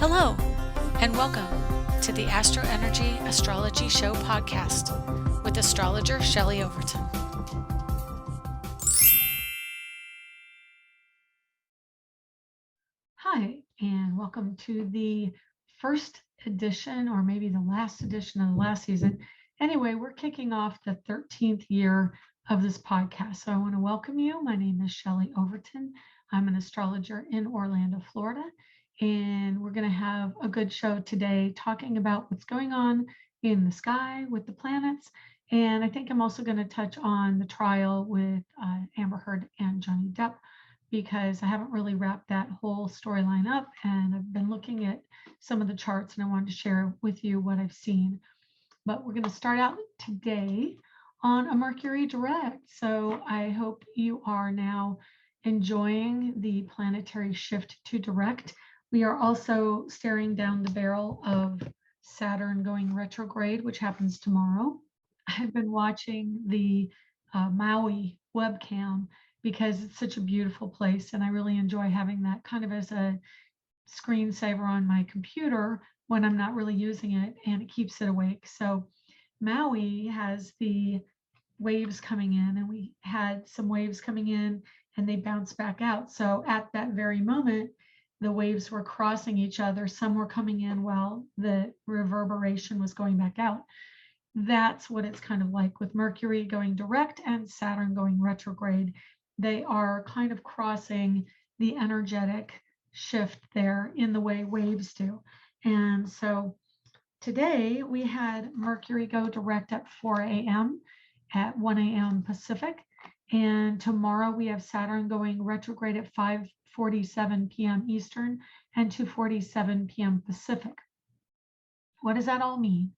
Hello, and welcome to the Astrology Show podcast with astrologer Shelley Overton. Hi, and welcome to the first edition, or maybe the last edition of the last season. Anyway, we're kicking off the 13th year of this podcast. So I want to welcome you. My name is Shelley Overton. I'm an astrologer in Orlando, Florida. And we're going to have a good show today talking about what's going on in the sky with the planets. And I think I'm also going to touch on the trial with Amber Heard and Johnny Depp, because I haven't really wrapped that whole storyline up, and I've been looking at some of the charts and I wanted to share with you what I've seen. But we're going to start out today on a Mercury direct. So I hope you are now enjoying the planetary shift to direct. We are also staring down the barrel of Saturn going retrograde, which happens tomorrow. I've been watching the Maui webcam because it's such a beautiful place, and I really enjoy having that kind of as a screensaver on my computer when I'm not really using it, and it keeps it awake. So Maui has the waves coming in, and we had some waves coming in and they bounced back out. So at that very moment, the waves were crossing each other. Some were coming in while the reverberation was going back out. That's what it's kind of like with Mercury going direct and Saturn going retrograde. They are kind of crossing the energetic shift there in the way waves do. And so today we had Mercury go direct at 4 a.m. at 1 a.m. Pacific. And tomorrow we have Saturn going retrograde at 5:47 p.m. Eastern and 2:47 p.m. Pacific. What does that all mean?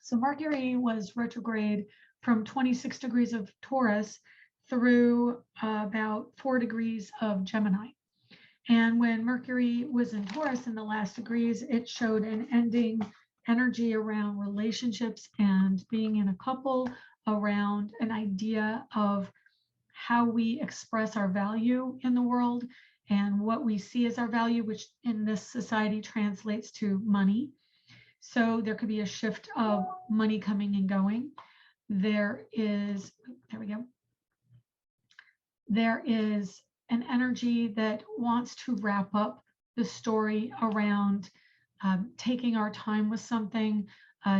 So Mercury was retrograde from 26 degrees of Taurus through about 4 degrees of Gemini. And when Mercury was in Taurus in the last degrees, it showed an ending energy around relationships and being in a couple, around an idea of how we express our value in the world and what we see as our value, which in this society translates to money. So there could be a shift of money coming and going. There is an energy that wants to wrap up the story around taking our time with something.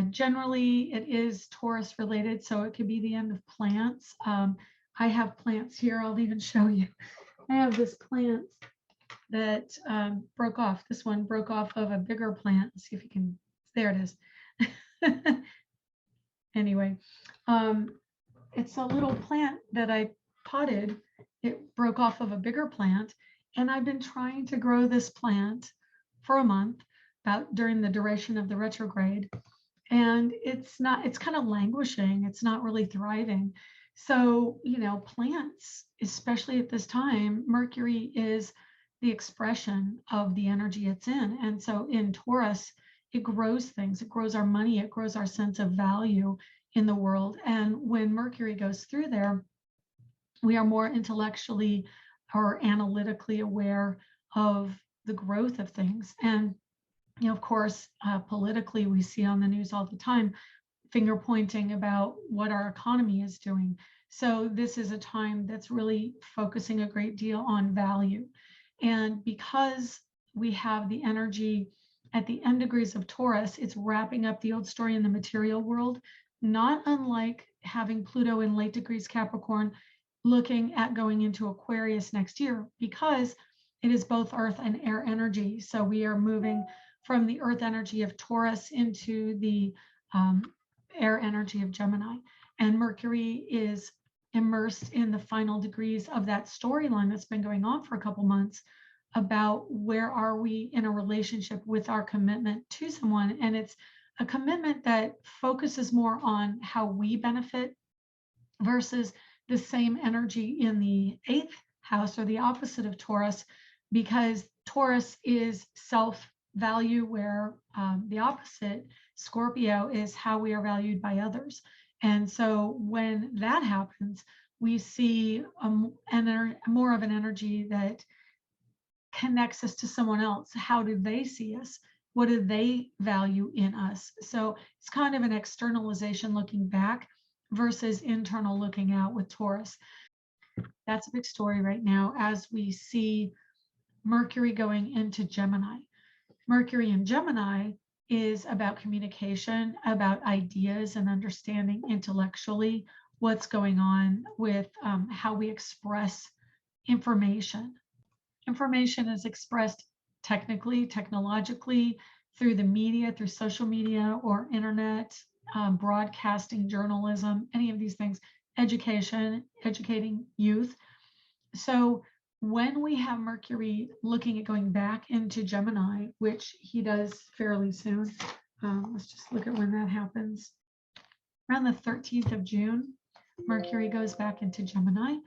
Generally, it is Taurus related, so it could be the end of plants. I have plants here. I'll even show you. I have this plant that broke off. This one broke off of a bigger plant. Let's see if you can. There it is. Anyway, it's a little plant that I potted. It broke off of a bigger plant, and I've been trying to grow this plant for a month, about during the duration of the retrograde, and it's kind of languishing. It's not really thriving. So, plants, especially at this time, Mercury is the expression of the energy it's in. And so in Taurus, it grows things. It grows our money. It grows our sense of value in the world. And when Mercury goes through there, we are more intellectually or analytically aware of the growth of things. And, of course, politically, we see on the news all the time finger pointing about what our economy is doing. So this is a time that's really focusing a great deal on value. And because we have the energy at the end degrees of Taurus, it's wrapping up the old story in the material world, not unlike having Pluto in late degrees Capricorn, looking at going into Aquarius next year, because it is both earth and air energy. So we are moving from the earth energy of Taurus into the air energy of Gemini. And Mercury is immersed in the final degrees of that storyline that's been going on for a couple months about where are we in a relationship with our commitment to someone. And it's a commitment that focuses more on how we benefit versus the same energy in the 8th house, or the opposite of Taurus, because Taurus is self-value, where the opposite, Scorpio, is how we are valued by others. And so when that happens, we see more of an energy that connects us to someone else. How do they see us? What do they value in us? So it's kind of an externalization looking back versus internal looking out with Taurus. That's a big story right now as we see Mercury going into Gemini. Mercury in Gemini is about communication, about ideas and understanding intellectually what's going on with how we express information. Information is expressed technically, technologically, through the media, through social media or internet, broadcasting, journalism, any of these things, education, educating youth. So when we have Mercury looking at going back into Gemini, which he does fairly soon, let's just look at when that happens. Around the 13th of June, Mercury goes back into Gemini.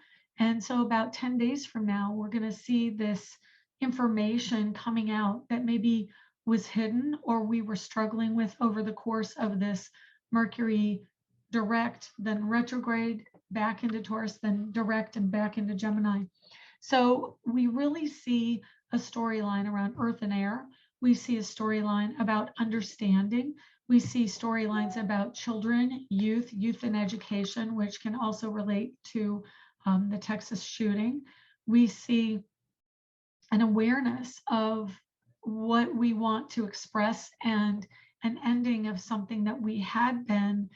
And so about 10 days from now, we're going to see this information coming out that maybe was hidden or we were struggling with over the course of this Mercury direct, then retrograde, back into Taurus, then direct and back into Gemini. So we really see a storyline around earth and air. We see a storyline about understanding. We see storylines about children, youth and education, which can also relate to the Texas shooting. We see an awareness of what we want to express and an ending of something that we had been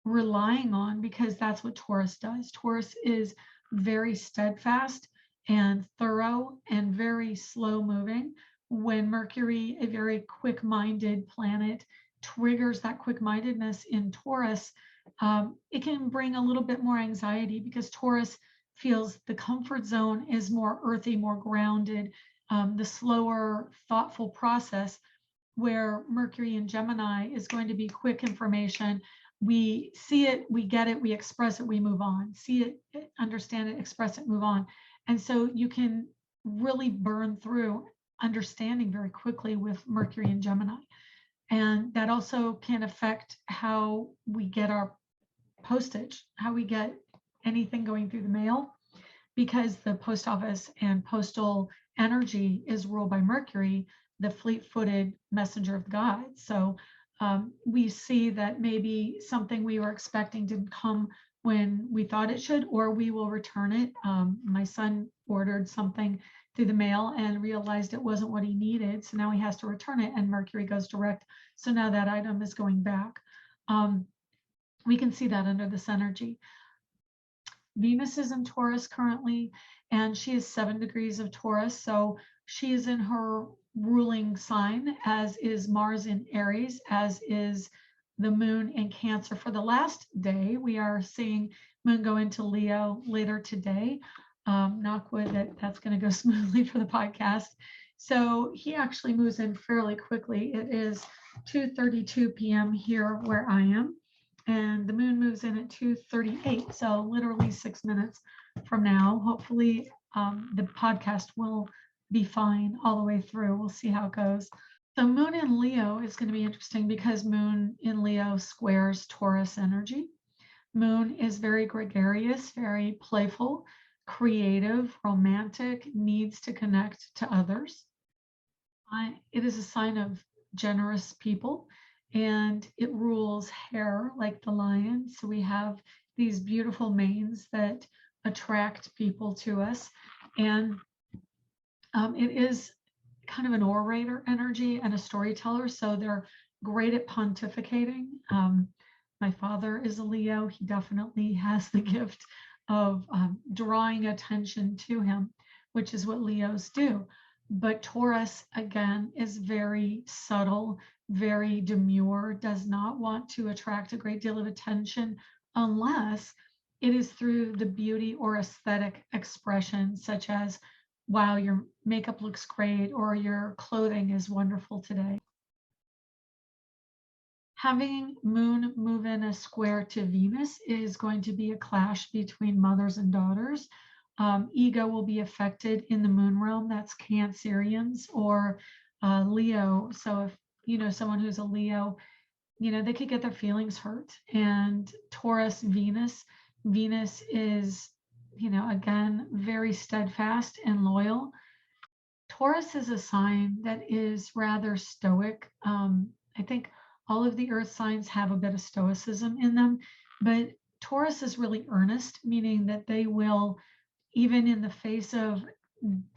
relying on, because that's what Taurus does. Taurus is very steadfast and thorough and very slow moving. When Mercury, a very quick-minded planet, triggers that quick-mindedness in Taurus, it can bring a little bit more anxiety because Taurus feels the comfort zone is more earthy, more grounded, the slower, thoughtful process, where Mercury in Gemini is going to be quick information. We see it, we get it, we express it, we move on. See it, understand it, express it, move on. And so you can really burn through understanding very quickly with Mercury in Gemini. And that also can affect how we get our postage, how we get anything going through the mail, because the post office and postal energy is ruled by Mercury, the fleet-footed messenger of God. So we see that maybe something we were expecting didn't come when we thought it should, or we will return it. My son ordered something through the mail and realized it wasn't what he needed. So now he has to return it, and Mercury goes direct. So now that item is going back. We can see that under this energy. Venus is in Taurus currently, and she is 7 degrees of Taurus. So she is in her ruling sign, as is Mars in Aries, as is the moon in Cancer. For the last day, we are seeing moon go into Leo later today. Knock wood that's going to go smoothly for the podcast. So he actually moves in fairly quickly. It is 2:32 p.m. here where I am, and the moon moves in at 2:38. So literally 6 minutes from now. Hopefully the podcast will be fine all the way through. We'll see how it goes. So moon in Leo is going to be interesting because moon in Leo squares Taurus energy. Moon is very gregarious, very playful, creative, romantic, needs to connect to others. It is a sign of generous people, and it rules hair like the lion. So we have these beautiful manes that attract people to us. And it is kind of an orator energy and a storyteller. So they're great at pontificating. My father is a Leo. He definitely has the gift of drawing attention to him, which is what Leos do. But Taurus, again, is very subtle, very demure, does not want to attract a great deal of attention unless it is through the beauty or aesthetic expression, such as, wow, your makeup looks great, or your clothing is wonderful today. Having moon move in a square to Venus is going to be a clash between mothers and daughters. Ego will be affected in the moon realm. That's Cancerians or Leo. So if you know someone who's a Leo, they could get their feelings hurt. And Taurus, Venus is, again, very steadfast and loyal. Taurus is a sign that is rather stoic. I think all of the earth signs have a bit of stoicism in them, but Taurus is really earnest, meaning that they will, even in the face of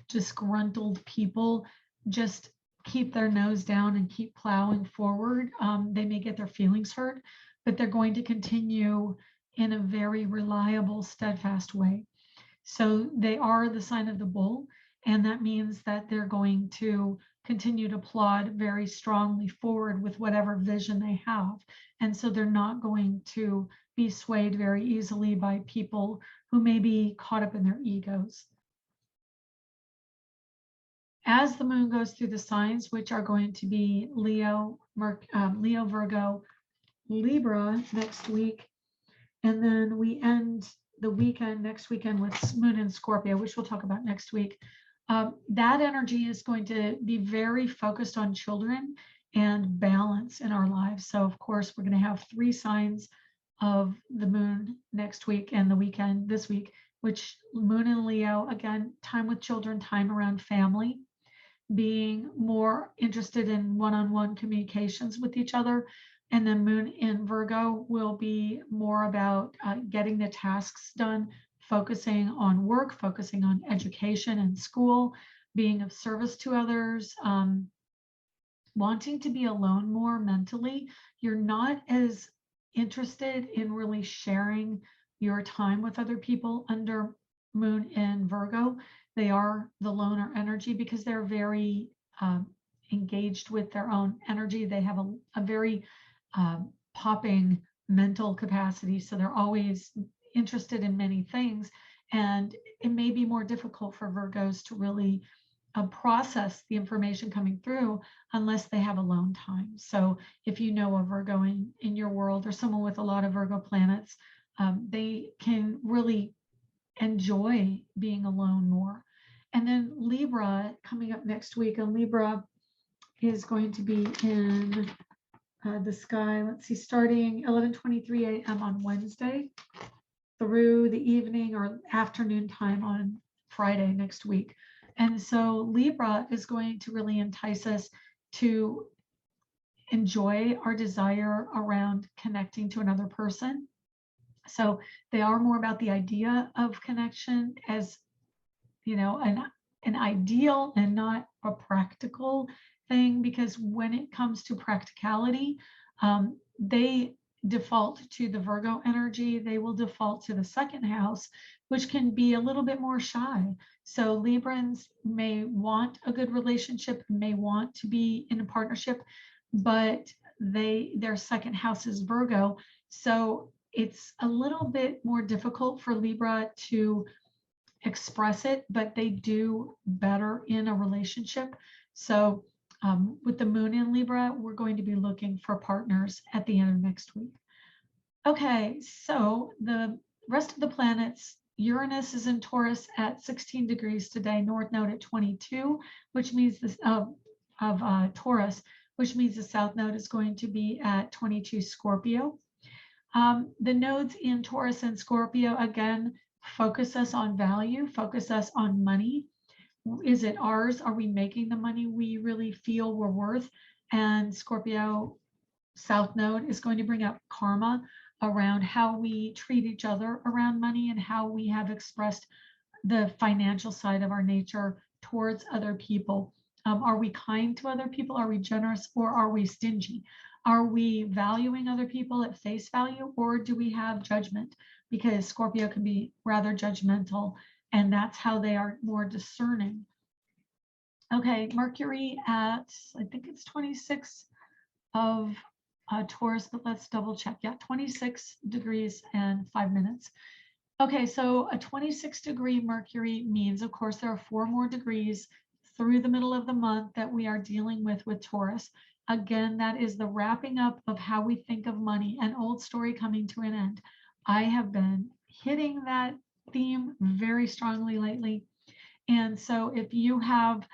disgruntled people, just keep their nose down and keep plowing forward. They may get their feelings hurt, but they're going to continue in a very reliable, steadfast way. So they are the sign of the bull, and that means that they're going to continue to plod very strongly forward with whatever vision they have. And so they're not going to be swayed very easily by people who may be caught up in their egos. As the moon goes through the signs, which are going to be Leo, Virgo, Libra next week, and then we end the weekend next weekend with Moon in Scorpio, which we'll talk about next week. That energy is going to be very focused on children and balance in our lives. So of course, we're going to have 3 signs of the moon next week and the weekend this week, which Moon in Leo, again, time with children, time around family, being more interested in one-on-one communications with each other. And then Moon in Virgo will be more about getting the tasks done, focusing on work, focusing on education and school, being of service to others, wanting to be alone more mentally. You're not as interested in really sharing your time with other people under Moon in Virgo. They are the loner energy because they're very engaged with their own energy. They have a very popping mental capacity. So they're always interested in many things. And it may be more difficult for Virgos to really process the information coming through unless they have alone time. So if you know a Virgo in your world or someone with a lot of Virgo planets, they can really enjoy being alone more. And then Libra coming up next week, and Libra is going to be in the sky, let's see, starting 11:23 a.m. on Wednesday through the evening or afternoon time on Friday next week. And so Libra is going to really entice us to enjoy our desire around connecting to another person. So they are more about the idea of connection as, you know, an ideal and not a practical thing, because when it comes to practicality, they default to the Virgo energy. They will default to the second house, which can be a little bit more shy. So Librans may want a good relationship, may want to be in a partnership, but their second house is Virgo. So it's a little bit more difficult for Libra to express it, but they do better in a relationship. So with the moon in Libra, we're going to be looking for partners at the end of next week. Okay, so the rest of the planets, Uranus is in Taurus at 16 degrees today, North Node at 22, which means this of Taurus, which means the South Node is going to be at 22 Scorpio. The nodes in Taurus and Scorpio, again, focus us on value, focus us on money. Is it ours? Are we making the money we really feel we're worth? And Scorpio South Node is going to bring up karma around how we treat each other around money and how we have expressed the financial side of our nature towards other people. Are we kind to other people? Are we generous, or are we stingy? Are we valuing other people at face value, or do we have judgment? Because Scorpio can be rather judgmental, and that's how they are more discerning. Okay, Mercury at, I think it's 26 of Taurus, but let's double check. Yeah, 26 degrees and 5 minutes. Okay, so a 26-degree Mercury means, of course, there are 4 more degrees through the middle of the month that we are dealing with Taurus. Again, that is the wrapping up of how we think of money, an old story coming to an end. I have been hitting that theme very strongly lately. And so if you have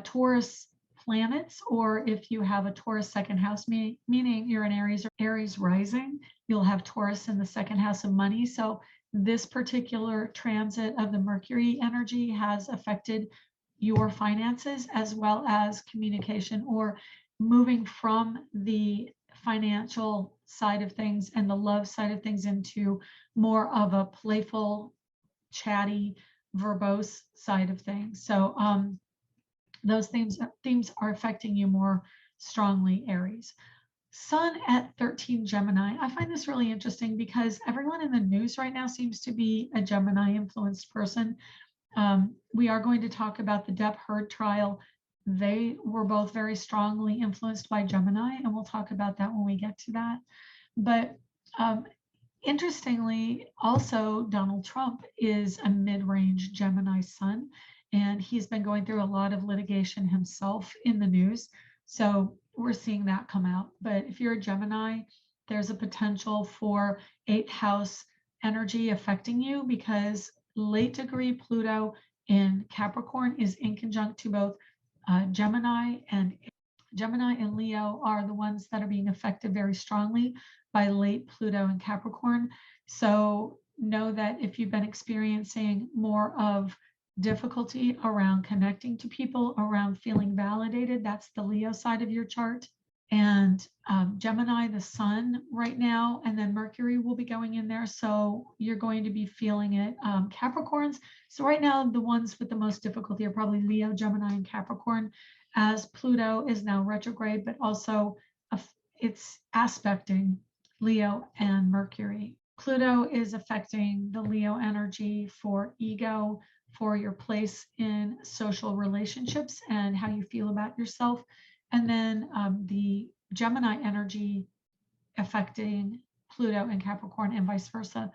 Taurus planets, or if you have a Taurus second house, meaning you're an Aries or Aries rising, you'll have Taurus in the second house of money. So this particular transit of the Mercury energy has affected your finances as well as communication, or moving from the financial side of things and the love side of things into more of a playful, chatty, verbose side of things. So those themes are affecting you more strongly, Aries. Sun at 13 Gemini. I find this really interesting because everyone in the news right now seems to be a Gemini influenced person. We are going to talk about the Depp Heard trial. They were both very strongly influenced by Gemini, and we'll talk about that when we get to that. But interestingly, also, Donald Trump is a mid-range Gemini sun, and he's been going through a lot of litigation himself in the news. So we're seeing that come out. But if you're a Gemini, there's a potential for 8th house energy affecting you, because late degree Pluto in Capricorn is in conjunct to both Gemini and Leo are the ones that are being affected very strongly by late Pluto in Capricorn. So know that if you've been experiencing more of difficulty around connecting to people, around feeling validated, that's the Leo side of your chart. And Gemini, the sun right now, and then Mercury will be going in there. So you're going to be feeling it. Capricorns. So right now, the ones with the most difficulty are probably Leo, Gemini, and Capricorn, as Pluto is now retrograde, but also it's aspecting Leo and Mercury. Pluto is affecting the Leo energy for ego, for your place in social relationships and how you feel about yourself. And then the Gemini energy affecting Pluto and Capricorn and vice versa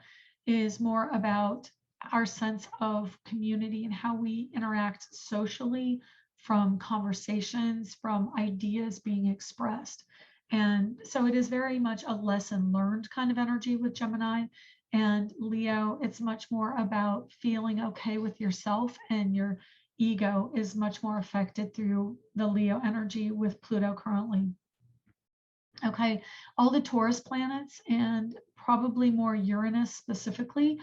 is more about our sense of community and how we interact socially, from conversations, from ideas being expressed. And so it is very much a lesson learned kind of energy with Gemini. And Leo, it's much more about feeling okay with yourself, and your ego is much more affected through the Leo energy with Pluto currently. Okay, all the Taurus planets, and probably more Uranus specifically.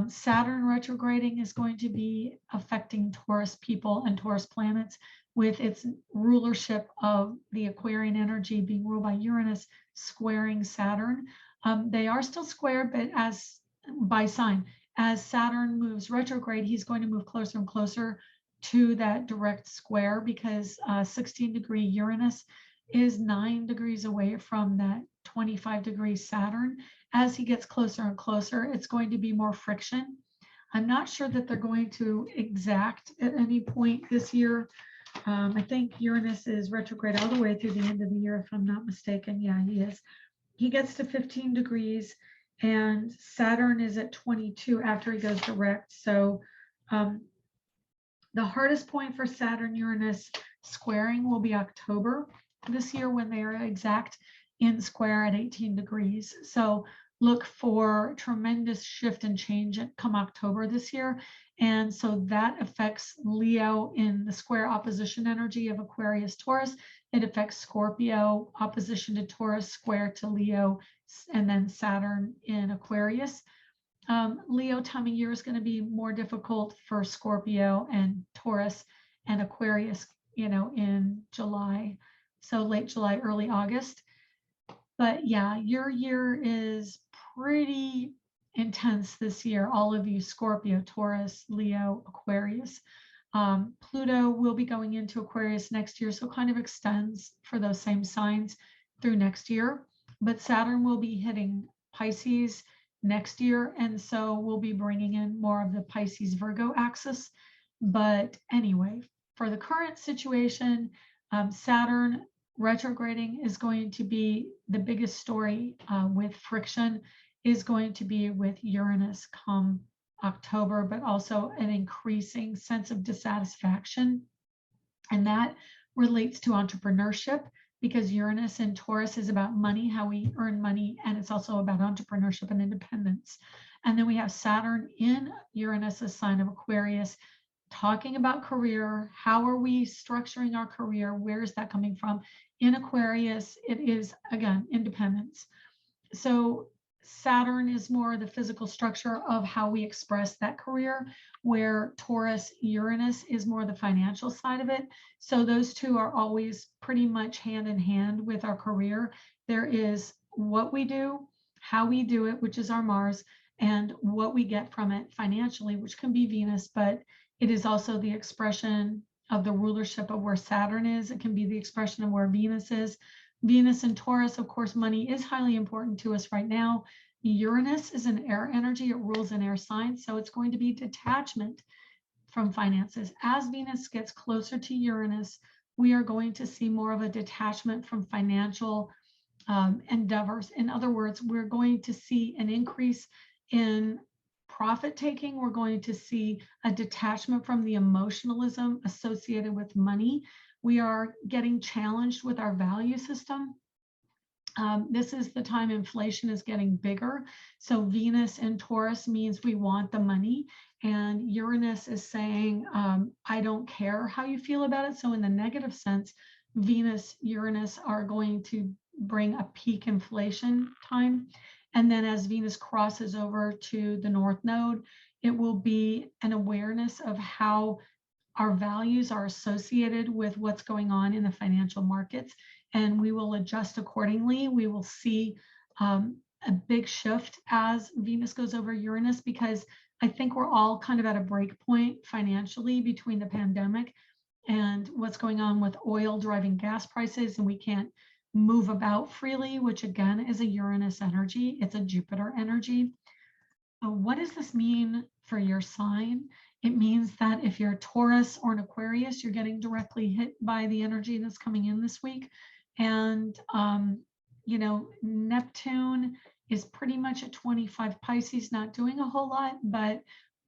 Saturn retrograding is going to be affecting Taurus people and Taurus planets, with its rulership of the Aquarian energy being ruled by Uranus squaring Saturn. They are still squared, but as by sign, as Saturn moves retrograde, he's going to move closer and closer to that direct square, because 16-degree Uranus is 9 degrees away from that 25-degree Saturn. As he gets closer and closer, it's going to be more friction. I'm not sure that they're going to exact at any point this year. I think Uranus is retrograde all the way through the end of the year, if I'm not mistaken. Yeah, he is. He gets to 15 degrees, and Saturn is at 22 after he goes direct. So the hardest point for Saturn Uranus squaring will be October this year, when they are exact in square at 18 degrees. So look for tremendous shift and change come October this year. And so that affects Leo in the square opposition energy of Aquarius Taurus. It affects Scorpio opposition to Taurus, square to Leo, and then Saturn in Aquarius. Leo time of year is going to be more difficult for Scorpio and Taurus and Aquarius, in July. So late July, early August. But yeah, your year is pretty intense this year. All of you, Scorpio, Taurus, Leo, Aquarius. Pluto will be going into Aquarius next year, so kind of extends for those same signs through next year. But Saturn will be hitting Pisces next year, and so we'll be bringing in more of the Pisces Virgo axis. But anyway, for the current situation, Saturn retrograding is going to be the biggest story. With friction is going to be with Uranus come October, but also an increasing sense of dissatisfaction. And that relates to entrepreneurship, because Uranus in Taurus is about money, how we earn money, and it's also about entrepreneurship and independence. And then we have Saturn in Uranus, a sign of Aquarius, talking about career. How are we structuring our career? Where is that coming from? In Aquarius, it is, again, independence. So Saturn is more the physical structure of how we express that career, where Taurus, Uranus is more the financial side of it. So those two are always pretty much hand in hand with our career. There is what we do, how we do it, which is our Mars, and what we get from it financially, which can be Venus, but it is also the expression of the rulership of where Saturn is. It can be the expression of where Venus is. Venus and Taurus, of course, money is highly important to us right now. Uranus is an air energy. It rules an air sign. So it's going to be detachment from finances. As Venus gets closer to Uranus, we are going to see more of a detachment from financial endeavors. In other words, we're going to see an increase in profit taking. We're going to see a detachment from the emotionalism associated with money. We are getting challenged with our value system. This is the time inflation is getting bigger. So Venus in Taurus means we want the money. And Uranus is saying, I don't care how you feel about it. So in the negative sense, Venus, Uranus are going to bring a peak inflation time. And then as Venus crosses over to the North Node, it will be an awareness of how our values are associated with what's going on in the financial markets, and we will adjust accordingly. We will see a big shift as Venus goes over Uranus, because I think we're all kind of at a break point financially between the pandemic and what's going on with oil driving gas prices, and we can't move about freely, which again is a Uranus energy. It's a Jupiter energy. So what does this mean for your sign? It means that if you're a Taurus or an Aquarius, you're getting directly hit by the energy that's coming in this week. And, Neptune is pretty much at 25 Pisces, not doing a whole lot, but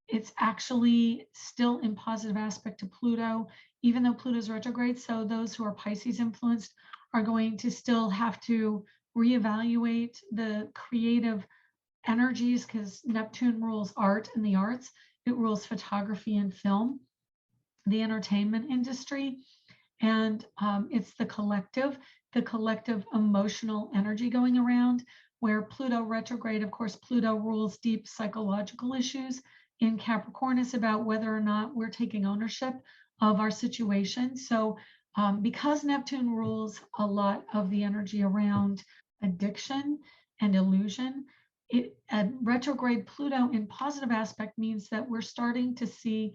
it's actually still in positive aspect to Pluto, even though Pluto's retrograde. So those who are Pisces influenced are going to still have to reevaluate the creative energies, because Neptune rules art and the arts. It rules photography and film, the entertainment industry, and it's the collective emotional energy going around. Where Pluto retrograde, of course, Pluto rules deep psychological issues. In Capricorn is about whether or not we're taking ownership of our situation. So because Neptune rules a lot of the energy around addiction and illusion, retrograde Pluto in positive aspect means that we're starting to see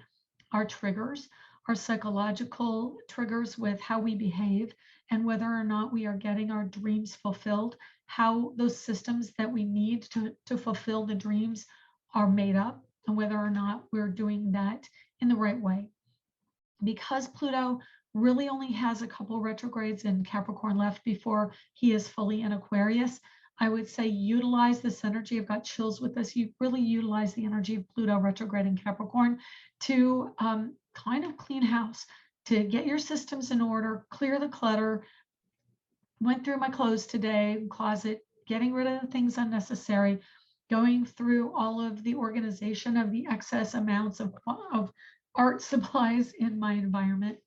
our triggers, our psychological triggers with how we behave and whether or not we are getting our dreams fulfilled, how those systems that we need to fulfill the dreams are made up, and whether or not we're doing that in the right way. Because Pluto really only has a couple retrogrades in Capricorn left before he is fully in Aquarius, I would say utilize this energy. I've got chills with this. You really utilize the energy of Pluto retrograde in Capricorn to kind of clean house, to get your systems in order, clear the clutter. Went through my clothes today, closet, getting rid of the things unnecessary, going through all of the organization of the excess amounts of art supplies in my environment.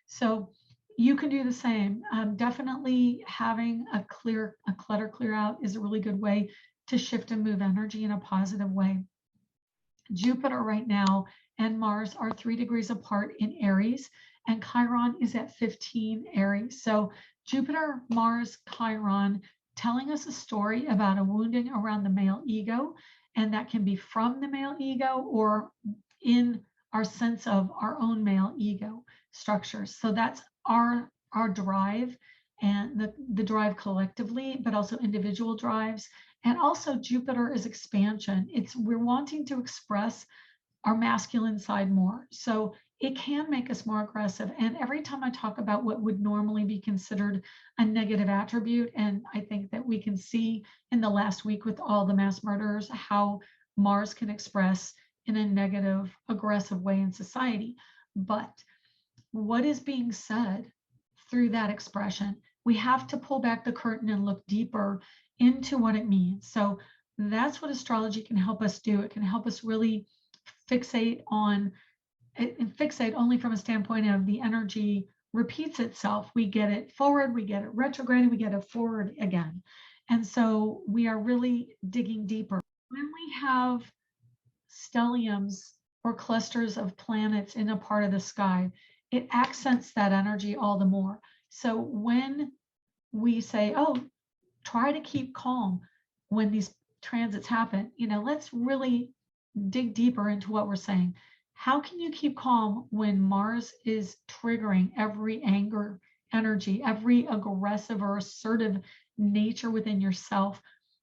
So you can do the same. Definitely having a clutter clear out is a really good way to shift and move energy in a positive way. Jupiter right now and Mars are 3 degrees apart in Aries, and Chiron is at 15 Aries. So Jupiter, Mars, Chiron, telling us a story about a wounding around the male ego, and that can be from the male ego or in our sense of our own male ego structures. So that's our drive, and the drive collectively, but also individual drives. And also Jupiter is expansion. We're wanting to express our masculine side more. So it can make us more aggressive. And every time I talk about what would normally be considered a negative attribute, and I think that we can see in the last week with all the mass murders, how Mars can express in a negative, aggressive way in society. But what is being said through that expression? We have to pull back the curtain and look deeper into what it means. So that's what astrology can help us do. It can help us really fixate on it, and fixate only from a standpoint of the energy repeats itself. We get it forward, we get it retrograde, we get it forward again. And so we are really digging deeper. When we have stelliums or clusters of planets in a part of the sky, it accents that energy all the more. So when we say, oh, try to keep calm when these transits happen, let's really dig deeper into what we're saying. How can you keep calm when Mars is triggering every anger energy, every aggressive or assertive nature within yourself?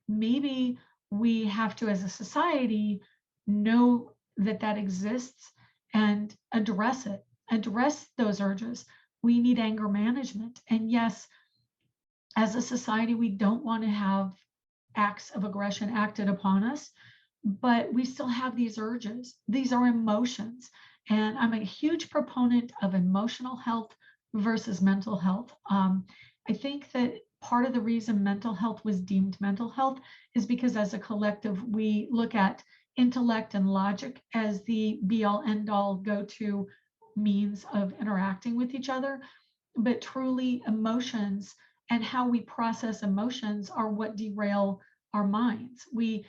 Maybe we have to, as a society, know that that exists and address it, address those urges. We need anger management. And yes, as a society, we don't want to have acts of aggression acted upon us, but we still have these urges. These are emotions. And I'm a huge proponent of emotional health versus mental health. I think that part of the reason mental health was deemed mental health is because as a collective, we look at intellect and logic as the be all end all go to means of interacting with each other. But truly, emotions and how we process emotions are what derail our minds. We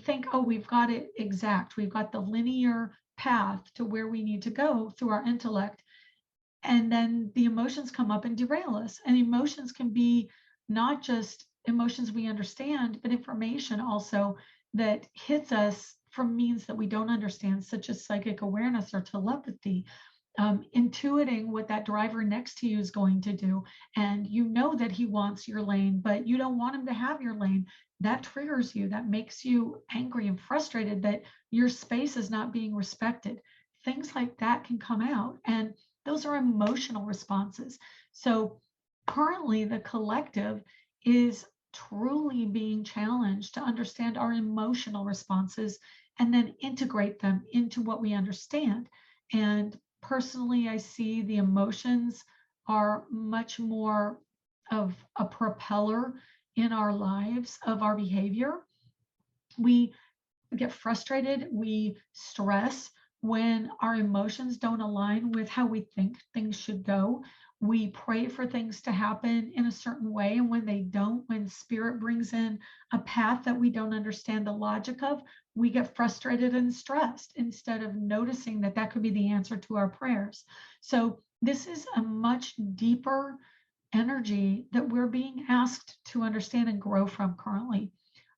think, oh, we've got it exact. We've got the linear path to where we need to go through our intellect. And then the emotions come up and derail us. And emotions can be not just emotions we understand, but information also that hits us from means that we don't understand, such as psychic awareness or telepathy. Intuiting what that driver next to you is going to do, and you know that he wants your lane, but you don't want him to have your lane. That triggers you, that makes you angry and frustrated that your space is not being respected. Things like that can come out, and those are emotional responses. So currently the collective is truly being challenged to understand our emotional responses and then integrate them into what we understand. And personally, I see the emotions are much more of a propeller in our lives of our behavior. We get frustrated, we stress when our emotions don't align with how we think things should go. We pray for things to happen in a certain way, and when they don't, when spirit brings in a path that we don't understand the logic of, we get frustrated and stressed instead of noticing that that could be the answer to our prayers. So this is a much deeper energy that we're being asked to understand and grow from currently.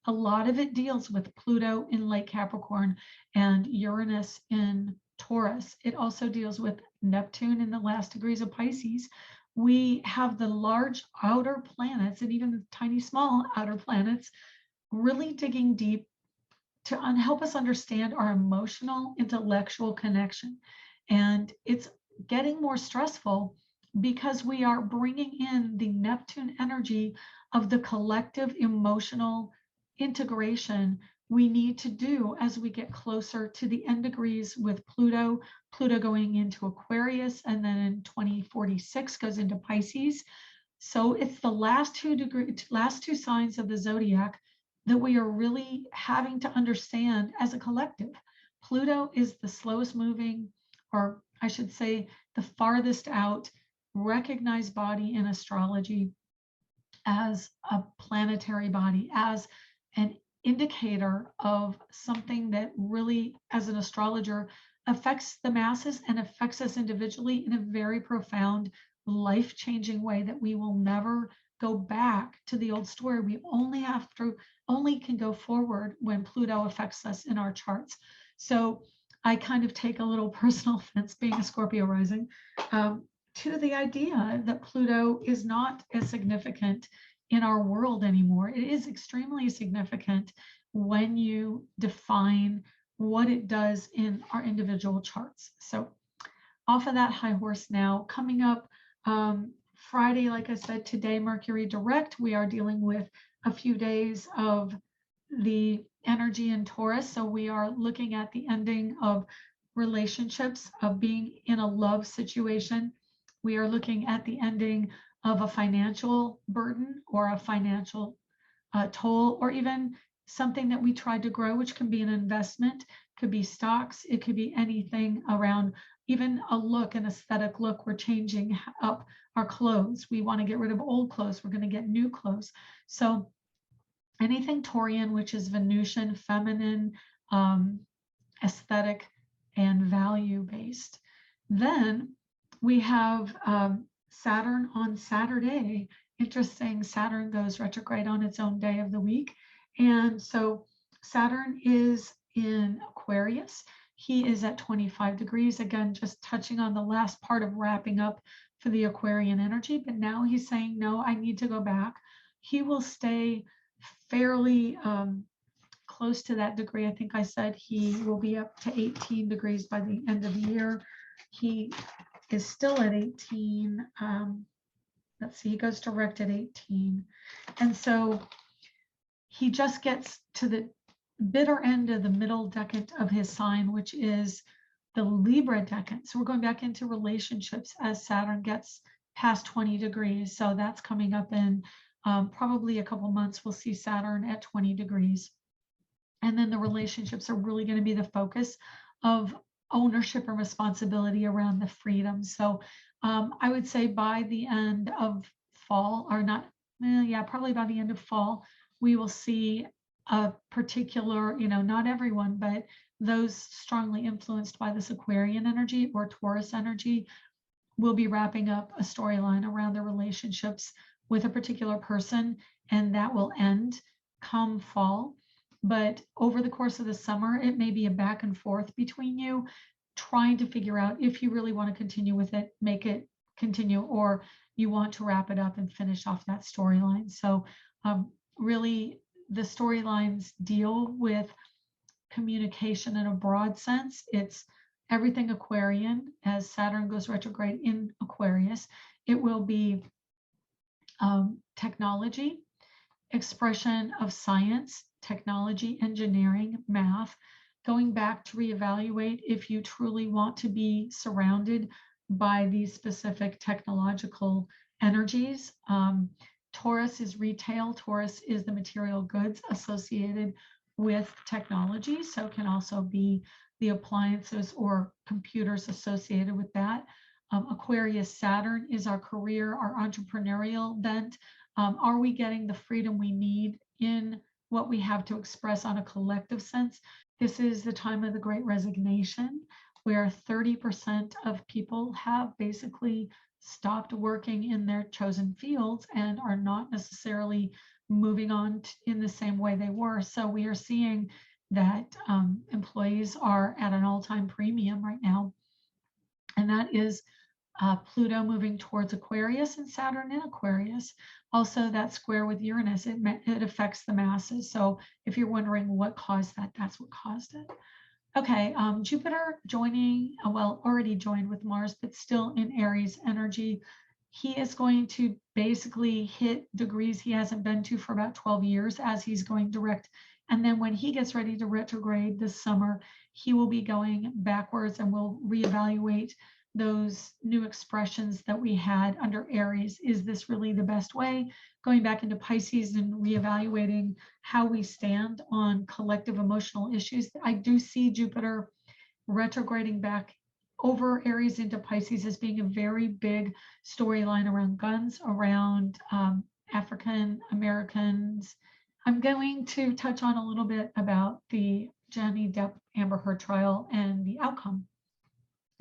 A lot of it deals with Pluto in Lake Capricorn and Uranus in Taurus. It also deals with Neptune in the last degrees of Pisces. We have the large outer planets and even the tiny small outer planets really digging deep to help us understand our emotional, intellectual connection. And it's getting more stressful because we are bringing in the Neptune energy of the collective emotional integration we need to do as we get closer to the end degrees with Pluto going into Aquarius, and then in 2046 goes into Pisces. So it's the last two signs of the zodiac that we are really having to understand as a collective. Pluto is the slowest moving, or I should say, the farthest out recognized body in astrology as a planetary body, as an indicator of something that really, as an astrologer, affects the masses and affects us individually in a very profound, life-changing way that we will never go back to the old story. We only can go forward when Pluto affects us in our charts. So I kind of take a little personal offense, being a Scorpio rising, to the idea that Pluto is not as significant in our world anymore. It is extremely significant when you define what it does in our individual charts. So off of that high horse now, coming up Friday, like I said, today, Mercury direct, we are dealing with a few days of the energy in Taurus. So we are looking at the ending of relationships, of being in a love situation. We are looking at the ending of a financial burden or a financial toll, or even something that we tried to grow, which can be an investment, could be stocks, it could be anything around even a look, an aesthetic look. We're changing up our clothes. We want to get rid of old clothes. We're going to get new clothes. So anything Taurian, which is Venusian, feminine, aesthetic, and value-based. Then we have Saturn on Saturday. Interesting, Saturn goes retrograde on its own day of the week. And so Saturn is in Aquarius. He is at 25 degrees. Again, just touching on the last part of wrapping up for the Aquarian energy. But now he's saying, no, I need to go back. He will stay fairly close to that degree. I think I said he will be up to 18 degrees by the end of the year. He is still at 18. Let's see, he goes direct at 18. And so he just gets to the bitter end of the middle decan of his sign, which is the Libra decan. So we're going back into relationships as Saturn gets past 20 degrees. So that's coming up in probably a couple months. We'll see Saturn at 20 degrees. And then the relationships are really going to be the focus of ownership and responsibility around the freedom. So I would say by the end of fall, or not, probably by the end of fall, we will see a particular, not everyone, but those strongly influenced by this Aquarian energy or Taurus energy will be wrapping up a storyline around their relationships with a particular person, and that will end come fall. But over the course of the summer, it may be a back and forth between you, trying to figure out if you really want to continue with it, make it continue, or you want to wrap it up and finish off that storyline. So really, the storylines deal with communication in a broad sense. It's everything Aquarian as Saturn goes retrograde in Aquarius. It will be technology, expression of science, technology, engineering, math, going back to reevaluate if you truly want to be surrounded by these specific technological energies. Taurus is retail. Taurus is the material goods associated with technology, so it can also be the appliances or computers associated with that. Aquarius Saturn is our career, our entrepreneurial bent. Are we getting the freedom we need in what we have to express on a collective sense? This is the time of the Great Resignation, where 30% of people have basically stopped working in their chosen fields and are not necessarily moving on in the same way they were. So we are seeing that employees are at an all-time premium right now. And that is Pluto moving towards Aquarius and Saturn in Aquarius. Also, that square with Uranus, it affects the masses. So if you're wondering what caused that, that's what caused it. Okay, Jupiter joining, already joined with Mars, but still in Aries energy. He is going to basically hit degrees he hasn't been to for about 12 years as he's going direct. And then when he gets ready to retrograde this summer, he will be going backwards and we'll reevaluate those new expressions that we had under Aries. Is this really the best way? Going back into Pisces and reevaluating how we stand on collective emotional issues. I do see Jupiter retrograding back over Aries into Pisces as being a very big storyline around guns, around African Americans. I'm going to touch on a little bit about the Johnny Depp Amber Heard trial and the outcome.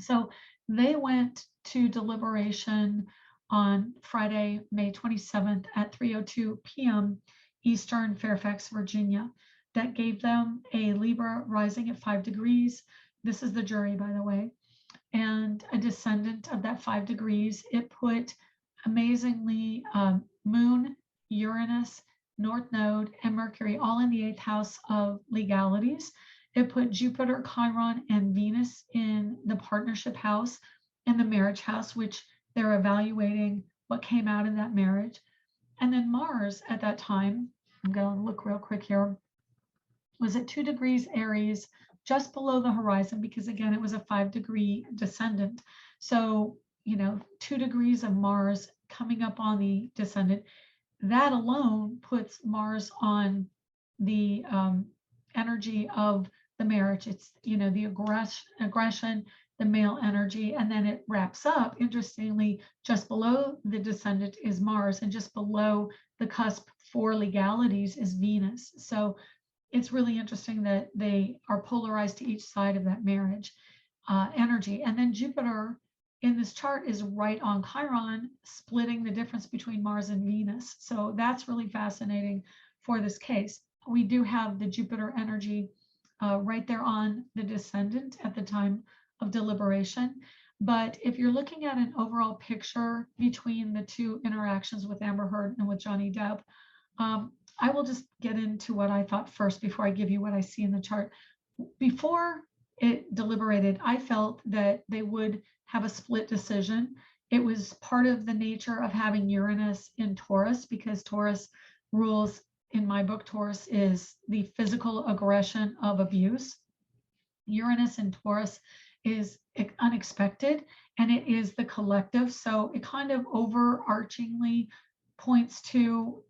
So they went to deliberation on Friday, May 27th at 3:02 p.m. Eastern, Fairfax, Virginia. That gave them a Libra rising at 5 degrees. This is the jury, by the way, and a descendant of that 5 degrees. It put, amazingly, Moon, Uranus, North Node, and Mercury all in the 8th house of legalities. It put Jupiter, Chiron, and Venus in the partnership house and the marriage house, which they're evaluating what came out in that marriage. And then Mars at that time, I'm going to look real quick here, was at 2 degrees Aries, just below the horizon, because again, it was a 5-degree descendant. So, 2 degrees of Mars coming up on the descendant, that alone puts Mars on the energy of the marriage. It's, the aggression, the male energy. And then it wraps up, interestingly, just below the descendant is Mars, and just below the cusp for legalities is Venus. So it's really interesting that they are polarized to each side of that marriage energy. And then Jupiter in this chart is right on Chiron, splitting the difference between Mars and Venus. So that's really fascinating for this case. We do have the Jupiter energy right there on the descendant at the time of deliberation. But if you're looking at an overall picture between the two interactions with Amber Heard and with Johnny Depp, I will just get into what I thought first before I give you what I see in the chart. Before it deliberated, I felt that they would have a split decision. It was part of the nature of having Uranus in Taurus, because Taurus rules, in my book, Taurus is the physical aggression of abuse. Uranus in Taurus is unexpected, and it is the collective. So it kind of overarchingly points to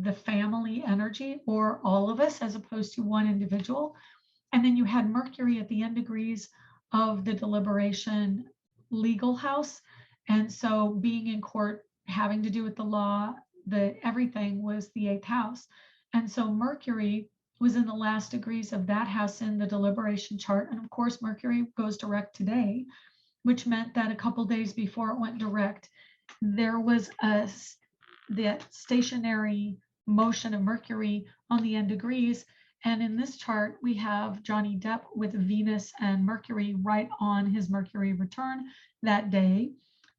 the family energy, or all of us, as opposed to one individual. And then you had Mercury at the end degrees of the deliberation legal house. And so being in court, having to do with the law, everything was the 8th house. And so Mercury was in the last degrees of that house in the deliberation chart. And of course, Mercury goes direct today, which meant that a couple days before it went direct, there was the stationary motion of Mercury on the end degrees. And in this chart, we have Johnny Depp with Venus and Mercury right on his Mercury return that day,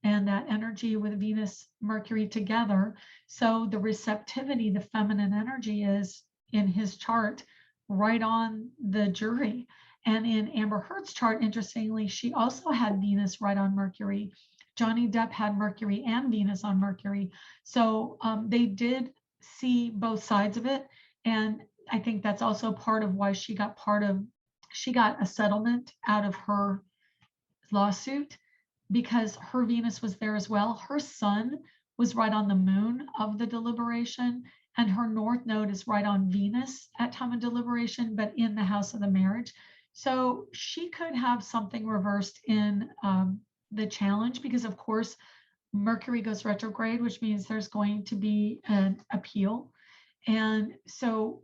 and that energy with Venus, Mercury together. So the receptivity, the feminine energy, is in his chart right on the jury. And in Amber Heard's chart, interestingly, she also had Venus right on Mercury. Johnny Depp had Mercury and Venus on Mercury. So they did see both sides of it. And I think that's also part of why she got a settlement out of her lawsuit, because her Venus was there as well. Her sun was right on the moon of the deliberation, and her north node is right on Venus at time of deliberation, but in the house of the marriage. So she could have something reversed in the challenge, because of course Mercury goes retrograde, which means there's going to be an appeal. And so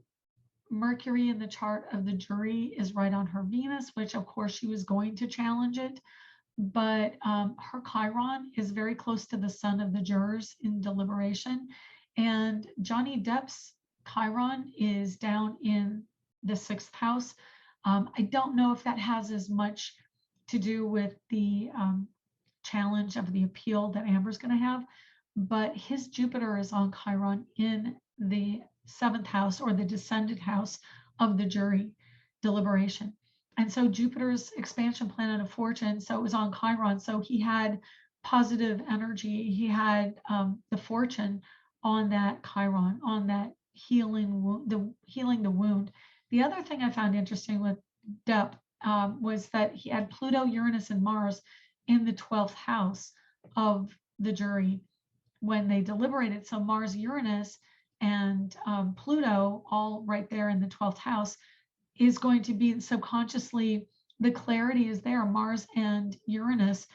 Mercury in the chart of the jury is right on her Venus, which of course she was going to challenge it. But her Chiron is very close to the sun of the jurors in deliberation. And Johnny Depp's Chiron is down in the 6th house. I don't know if that has as much to do with the challenge of the appeal that Amber's going to have, but his Jupiter is on Chiron in the 7th house, or the descendant house of the jury deliberation. And so Jupiter's expansion planet of fortune, so it was on Chiron. So he had positive energy. He had the fortune on that Chiron, on that healing the wound. The other thing I found interesting with Depp was that he had Pluto, Uranus, and Mars in the 12th house of the jury when they deliberated. So Mars, Uranus, and Pluto, all right there in the 12th house, is going to be subconsciously, the clarity is there. Mars and Uranus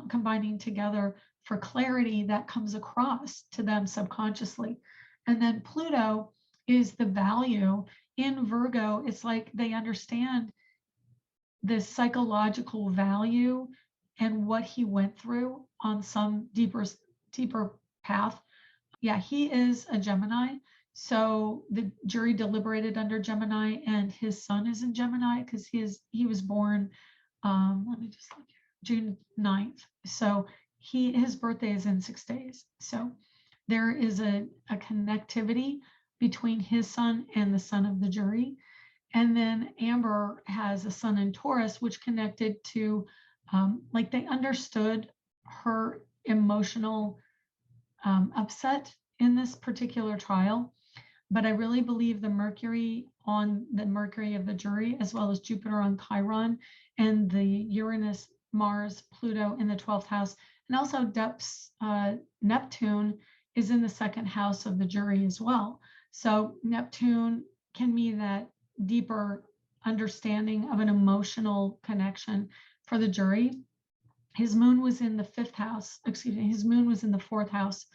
combining together for clarity that comes across to them subconsciously. And then Pluto is the value in Virgo. It's like they understand the psychological value and what he went through on some deeper path. Yeah, he is a Gemini. So the jury deliberated under Gemini, and his sun is in Gemini because he was born, let me just look here, June 9th. So his birthday is in 6 days. So there is a connectivity between his sun and the sun of the jury. And then Amber has a sun in Taurus, which connected to, like they understood her emotional upset in this particular trial. But I really believe the Mercury of the jury, as well as Jupiter on Chiron, and the Uranus, Mars, Pluto in the 12th house, and also Depp's Neptune is in the 2nd house of the jury as well. So Neptune can mean that deeper understanding of an emotional connection for the jury. His moon was in the fifth house, his moon was in the fourth house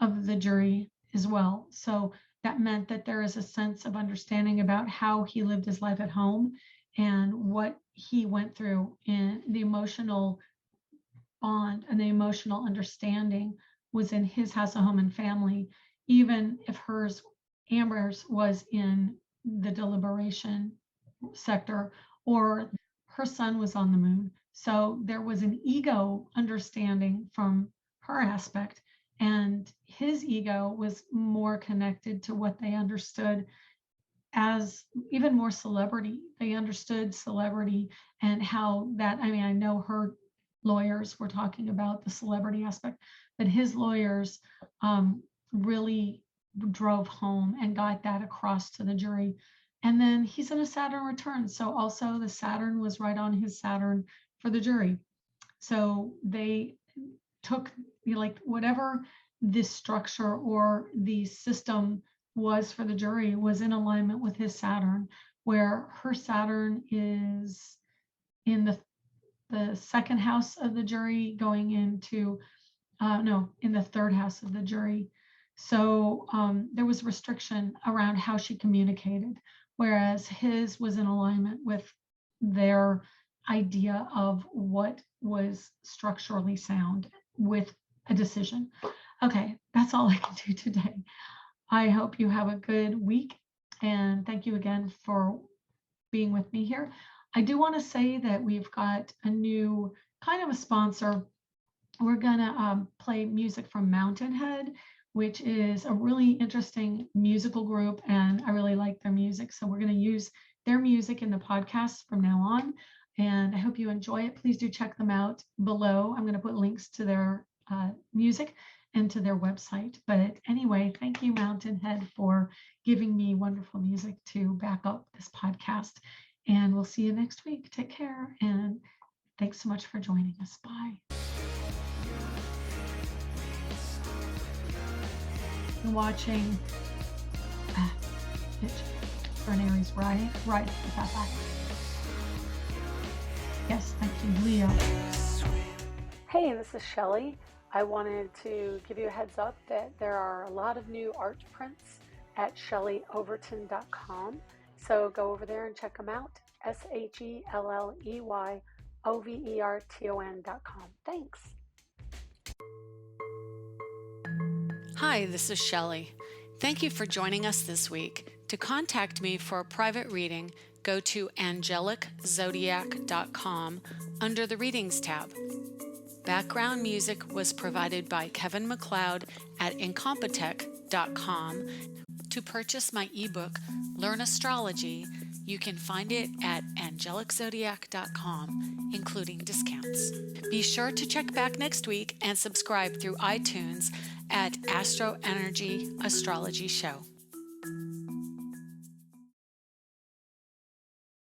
of the jury as well. So that meant that there is a sense of understanding about how he lived his life at home and what he went through, in the emotional bond and the emotional understanding was in his house of home and family, even if Amber's was in the deliberation sector, or her son was on the moon. So there was an ego understanding from her aspect, and his ego was more connected to what they understood as even more celebrity. They understood celebrity and how that, I mean, I know her lawyers were talking about the celebrity aspect, but his lawyers really drove home and got that across to the jury. And then he's in a Saturn return. So also the Saturn was right on his Saturn for the jury. So they took, like, whatever this structure or the system was for the jury was in alignment with his Saturn, where her Saturn is in the second house of the jury, going into in the third house of the jury. So there was restriction around how she communicated, whereas his was in alignment with their idea of what was structurally sound with a decision. Okay, that's all I can do today. I hope you have a good week, and thank you again for being with me here. I do want to say that we've got a new kind of a sponsor. We're gonna play music from Mountainhead, which is a really interesting musical group, and I really like their music. So we're gonna use their music in the podcast from now on, and I hope you enjoy it. Please do check them out below. I'm gonna put links to their music and to their website. But anyway, thank you, Mountainhead, for giving me wonderful music to back up this podcast. And we'll see you next week. Take care, and thanks so much for joining us. Bye. Watching for an Aries, right? Right, is that back? Yes, thank you, Leo. Hey, this is Shelley. I wanted to give you a heads up that there are a lot of new art prints at shelleyoverton.com. So go over there and check them out. SHELLEYOVERTON.com. Thanks. Hi, this is Shelley. Thank you for joining us this week. To contact me for a private reading, go to angeliczodiac.com under the Readings tab. Background music was provided by Kevin MacLeod at incompetech.com. To purchase my ebook, Learn Astrology, you can find it at angeliczodiac.com, including discounts. Be sure to check back next week and subscribe through iTunes at Astro Energy Astrology Show.